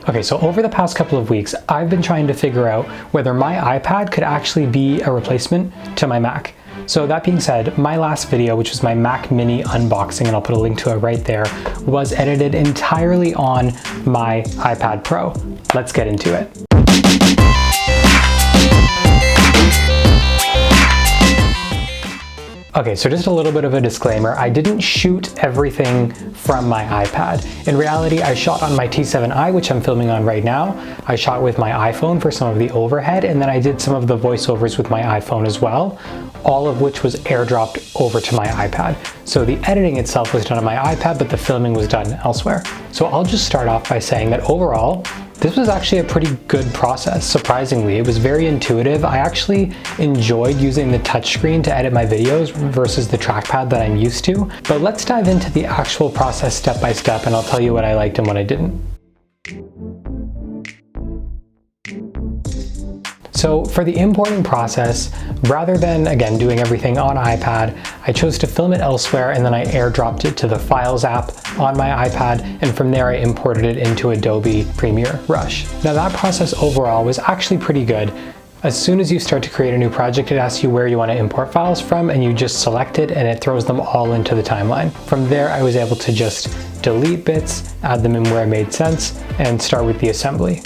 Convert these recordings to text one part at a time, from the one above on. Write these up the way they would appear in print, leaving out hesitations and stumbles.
Okay, so over the past couple of weeks, I've been trying to figure out whether my iPad could actually be a replacement to my Mac. So that being said, my last video, which was my Mac Mini unboxing, and I'll put a link to it right there, was edited entirely on my iPad Pro. Let's get into it. Okay, so just a little bit of a disclaimer. I didn't shoot everything from my iPad. In reality, I shot on my T7i, which I'm filming on right now. I shot with my iPhone for some of the overhead, and then I did some of the voiceovers with my iPhone as well, all of which was airdropped over to my iPad. So the editing itself was done on my iPad, but the filming was done elsewhere. So I'll just start off by saying that overall, this was actually a pretty good process, surprisingly. It was very intuitive. I actually enjoyed using the touchscreen to edit my videos versus the trackpad that I'm used to. But let's dive into the actual process step by step, and I'll tell you what I liked and what I didn't. So for the importing process, rather than, again, doing everything on iPad, I chose to film it elsewhere, and then I airdropped it to the Files app on my iPad, and from there I imported it into Adobe Premiere Rush. Now that process overall was actually pretty good. As soon as you start to create a new project, it asks you where you want to import files from, and you just select it and it throws them all into the timeline. From there, I was able to just delete bits, add them in where it made sense, and start with the assembly.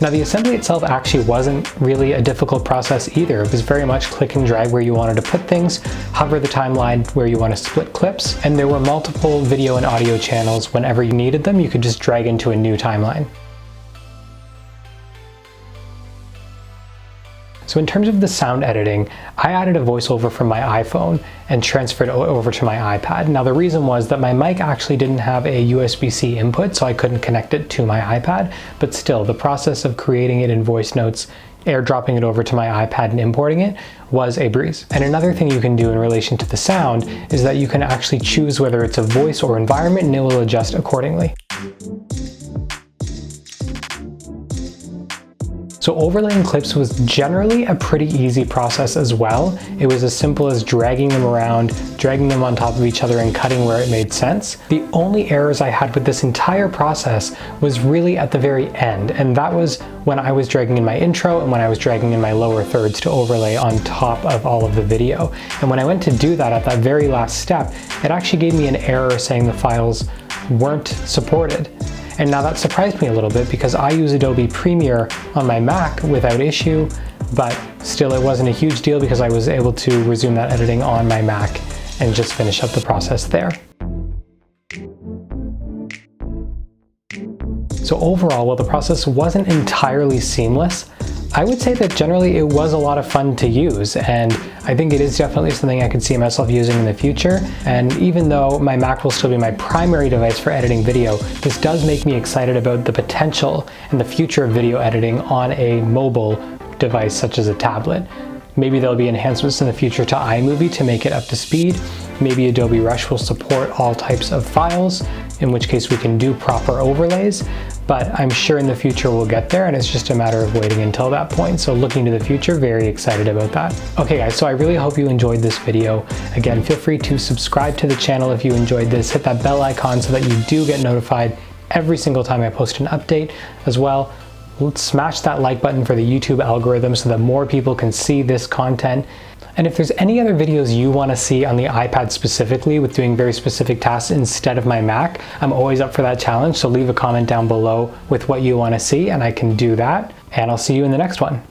Now the assembly itself actually wasn't really a difficult process either. It was very much click and drag where you wanted to put things, hover the timeline where you want to split clips, and there were multiple video and audio channels. Whenever you needed them, you could just drag into a new timeline. So in terms of the sound editing, I added a voiceover from my iPhone and transferred it over to my iPad. Now the reason was that my mic actually didn't have a USB-C input, so I couldn't connect it to my iPad, but still the process of creating it in voice notes, airdropping it over to my iPad and importing it was a breeze. And another thing you can do in relation to the sound is that you can actually choose whether it's a voice or environment, and it will adjust accordingly. So overlaying clips was generally a pretty easy process as well. It was as simple as dragging them around, dragging them on top of each other, and cutting where it made sense. The only errors I had with this entire process was really at the very end, and that was when I was dragging in my intro and when I was dragging in my lower thirds to overlay on top of all of the video. And when I went to do that at that very last step, it actually gave me an error saying the files weren't supported. And now that surprised me a little bit because I use Adobe Premiere on my Mac without issue, but still it wasn't a huge deal because I was able to resume that editing on my Mac and just finish up the process there. So overall, while the process wasn't entirely seamless, I would say that generally it was a lot of fun to use, and I think it is definitely something I could see myself using in the future. And even though my Mac will still be my primary device for editing video, this does make me excited about the potential and the future of video editing on a mobile device such as a tablet. Maybe there'll be enhancements in the future to iMovie to make it up to speed. Maybe Adobe Rush will support all types of files, in which case we can do proper overlays. But I'm sure in the future we'll get there, and it's just a matter of waiting until that point. So looking to the future, very excited about that. Okay guys, so I really hope you enjoyed this video. Again, feel free to subscribe to the channel if you enjoyed this. Hit that bell icon so that you do get notified every single time I post an update. As well, let's smash that like button for the YouTube algorithm so that more people can see this content. And if there's any other videos you want to see on the iPad specifically with doing very specific tasks instead of my Mac, I'm always up for that challenge. So leave a comment down below with what you want to see and I can do that. And I'll see you in the next one.